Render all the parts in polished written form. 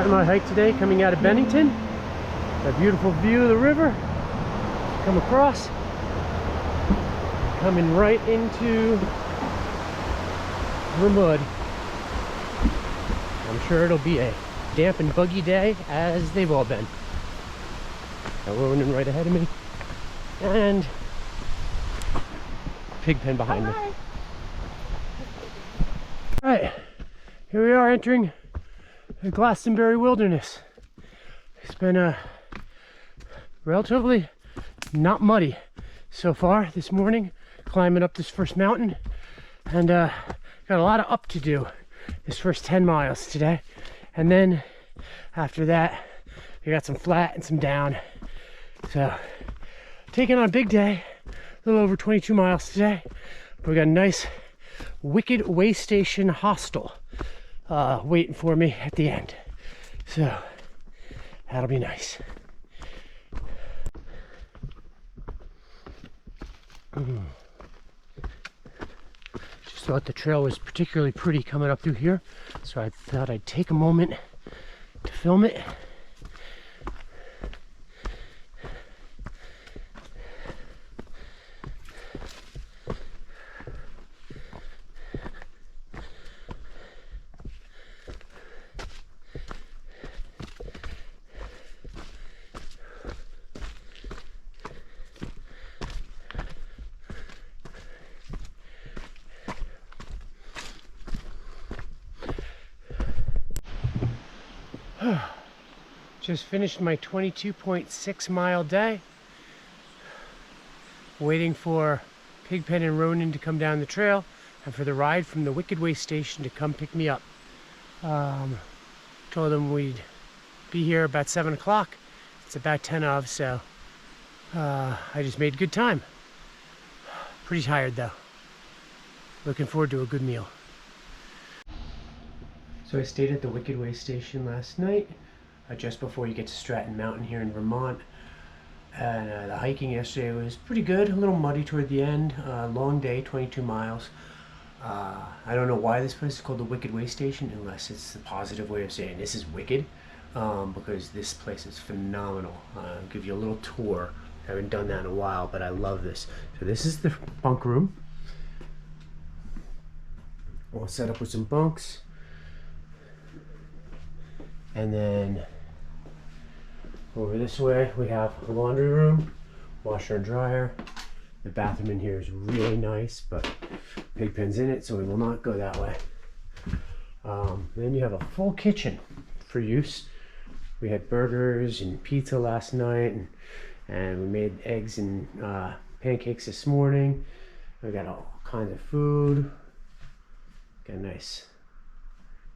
Starting my hike today coming out of Bennington. A beautiful view of the river. Come across. Coming right into the mud. I'm sure it'll be a damp and buggy day, as they've all been. Got Ronan right ahead of me. And Pigpen behind me. Alright, here we are entering the Glastonbury Wilderness. It's been relatively not muddy so far this morning, climbing up this first mountain, and got a lot of up to do this first 10 miles today. And then after that, we got some flat and some down. So, taking on a big day, a little over 22 miles today. We got a nice Wicked Way Station hostel waiting for me at the end. So, that'll be nice. Just thought the trail was particularly pretty coming up through here, so I thought I'd take a moment to film it. Just finished my 22.6 mile day. Waiting for Pigpen and Ronan to come down the trail and for the ride from the Wicked Way Station to come pick me up. Told them we'd be here about 7 o'clock. It's about 10 of, so I just made good time. Pretty tired though. Looking forward to a good meal. So I stayed at the Wicked Way Station last night, just before you get to Stratton Mountain here in Vermont. And the hiking yesterday was pretty good, a little muddy toward the end. Long day, 22 miles. I don't know why this place is called the Wicked Way Station, unless it's the positive way of saying this is wicked, because this place is phenomenal. I'll give you a little tour. I haven't done that in a while, but I love this. So this is the bunk room. All set up with some bunks. And then over this way we have a laundry room, washer and dryer. The bathroom in here is really nice, but Pigpen's in it, so we will not go that way. Then you have a full kitchen for use. We had burgers and pizza last night, and we made eggs and pancakes this morning. We got all kinds of food. Got a nice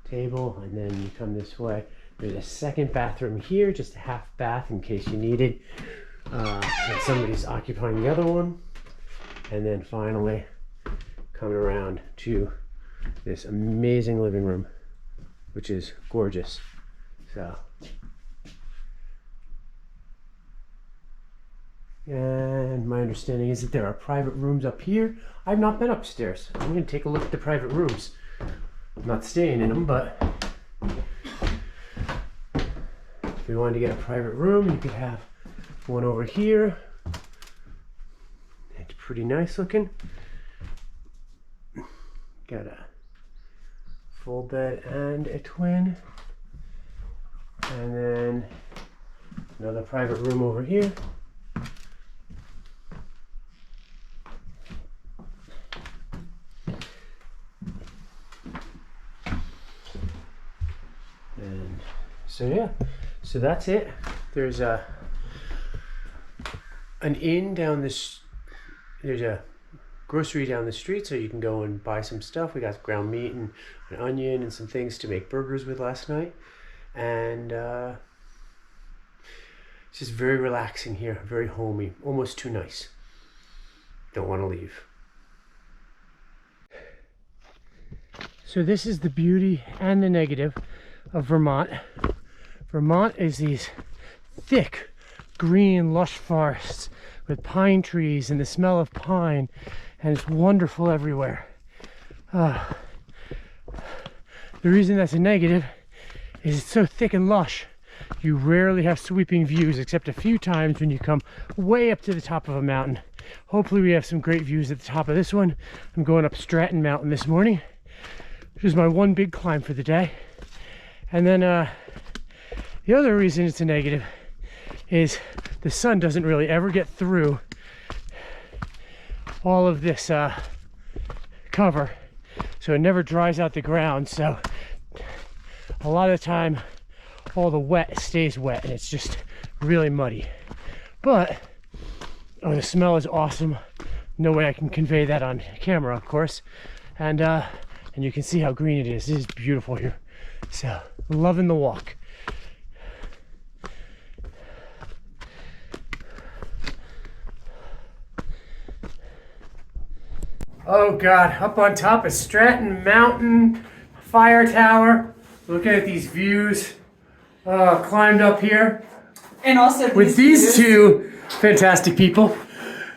table, and then you come this way. There's a second bathroom here, just a half bath in case you need it. And somebody's occupying the other one. And then finally, coming around to this amazing living room, which is gorgeous. So, and my understanding is that there are private rooms up here. I've not been upstairs. I'm going to take a look at the private rooms. I'm not staying in them, but if you wanted to get a private room, you could have one over here. It's pretty nice looking. Got a full bed and a twin. And then another private room over here. And so yeah. So that's it. There's an inn down this. There's a grocery down the street, so you can go and buy some stuff. We got ground meat and an onion and some things to make burgers with last night, and it's just very relaxing here, very homey, almost too nice. Don't want to leave. So this is the beauty and the negative of Vermont. Vermont is these thick, green, lush forests with pine trees and the smell of pine, and it's wonderful everywhere. The reason that's a negative is it's so thick and lush. You rarely have sweeping views except a few times when you come way up to the top of a mountain. Hopefully we have some great views at the top of this one. I'm going up Stratton Mountain this morning, which is my one big climb for the day. And then the other reason it's a negative is the sun doesn't really ever get through all of this cover, so it never dries out the ground. So a lot of the time all the wet stays wet and it's just really muddy. But the smell is awesome. No way I can convey that on camera, of course. And you can see how green it is. It is beautiful here. So loving the walk. Oh God, up on top of Stratton Mountain, fire tower, looking at these views. Climbed up here. And also with these two fantastic people.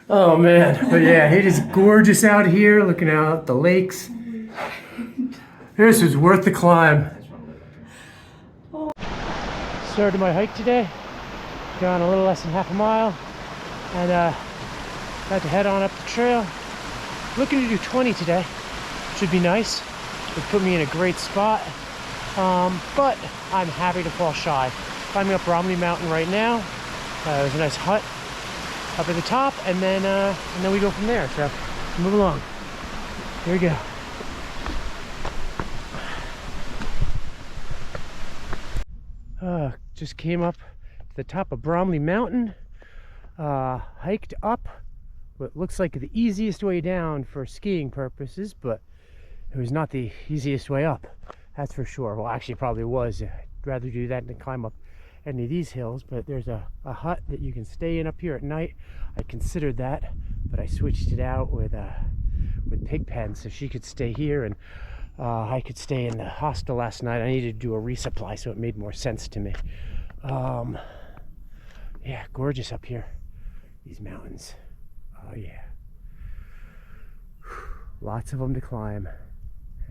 Oh man, but yeah, it is gorgeous out here, looking out at the lakes. This was worth the climb. Started my hike today, gone a little less than half a mile, and about to head on up the trail. Looking to do 20 today, should be nice. Would put me in a great spot, but I'm happy to fall shy. Climbing up Bromley Mountain right now. There's a nice hut up at the top, and then we go from there. So move along. Here we go. Just came up to the top of Bromley Mountain, hiked up what looks like the easiest way down for skiing purposes, but it was not the easiest way up, that's for sure. Well, actually it probably was. I'd rather do that than climb up any of these hills, but there's a hut that you can stay in up here at night. I considered that, but I switched it out with Pigpen, so she could stay here and I could stay in the hostel last night. I needed to do a resupply, so it made more sense to me. Yeah, gorgeous up here, these mountains. Oh yeah, lots of them to climb,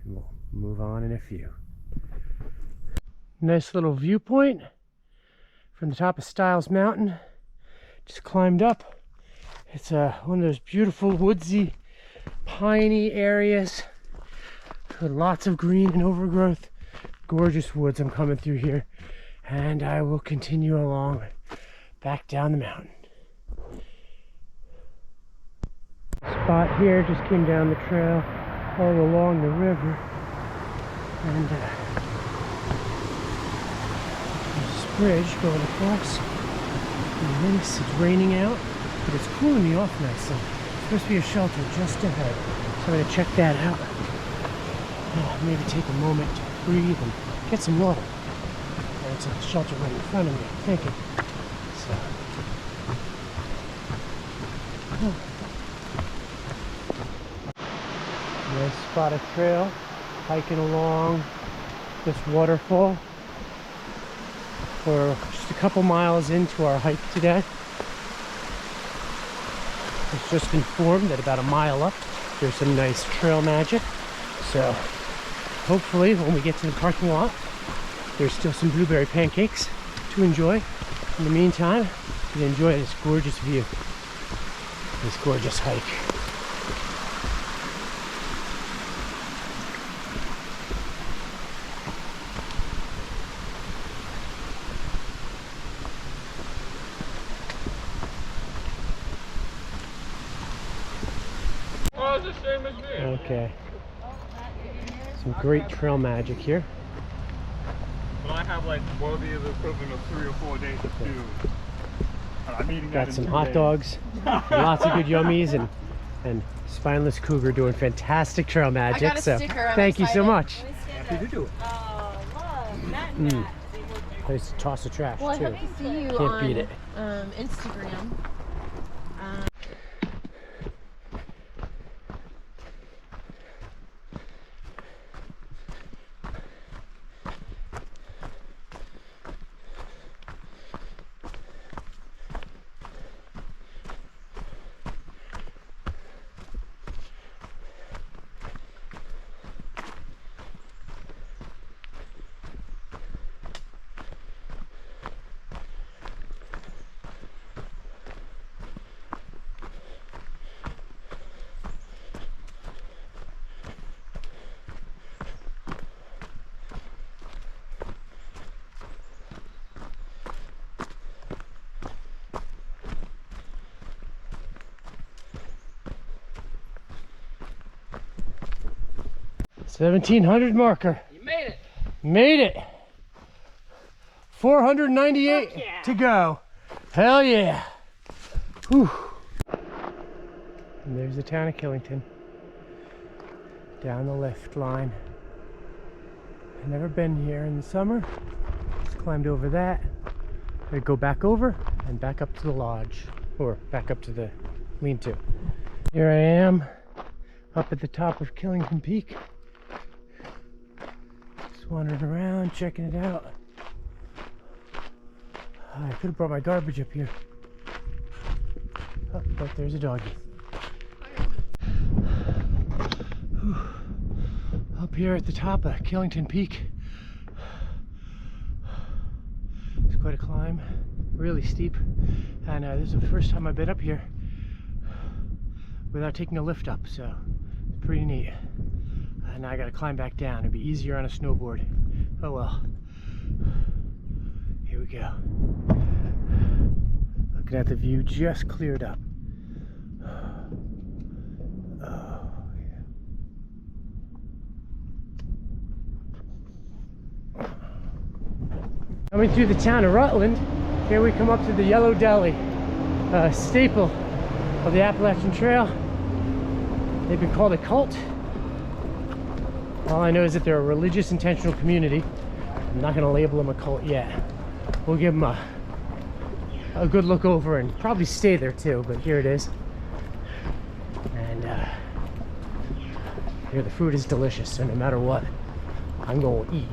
and we'll move on in a few. Nice little viewpoint from the top of Stiles Mountain. Just climbed up. It's one of those beautiful woodsy, piney areas with lots of green and overgrowth. Gorgeous woods I'm coming through here, and I will continue along back down the mountain. Spot here, just came down the trail all along the river, and there's this bridge going across. Nice. It's raining out, but it's cooling me off nicely. There's supposed to be a shelter just ahead, so I'm going to check that out. Maybe take a moment to breathe and get some water. There's a shelter right in front of me, I'm thinking. So, nice spot of trail, hiking along this waterfall. We're just a couple miles into our hike today. It's just informed that about a mile up there's some nice trail magic. So hopefully when we get to the parking lot there's still some blueberry pancakes to enjoy. In the meantime, you can enjoy this gorgeous view, this gorgeous hike. Okay. Some great trail magic here. Well, I have like what would be the equivalent of 3 or 4 days of food. I'm eating Got some hot dogs, lots of good yummies, and Spineless Cougar doing fantastic trail magic. I got a so sticker. thank you so much. Happy to do it. Nice to toss the trash Well, I too. hope to see you Can't on beat it. Instagram. 1700 marker. You made it. Made it. 498 yeah. to go. Hell yeah. Whew. And there's the town of Killington. Down the lift line. I've never been here in the summer. Just climbed over that. I go back over and back up to the lodge, or back up to the lean-to. Here I am, up at the top of Killington Peak. Just wandering around, checking it out. I could have brought my garbage up here. Oh, but there's a doggy. Up here at the top of Killington Peak. It's quite a climb, really steep, and this is the first time I've been up here without taking a lift up, so it's pretty neat. And now I gotta climb back down. It'd be easier on a snowboard. Oh well. Here we go. Looking at the view just cleared up. Oh, yeah. Coming through the town of Rutland, here we come up to the Yellow Deli, a staple of the Appalachian Trail. They've been called a cult. All I know is that they're a religious, intentional community. I'm not going to label them a cult yet. We'll give them a good look over and probably stay there too, but here it is. And here the food is delicious, so no matter what, I'm going to eat.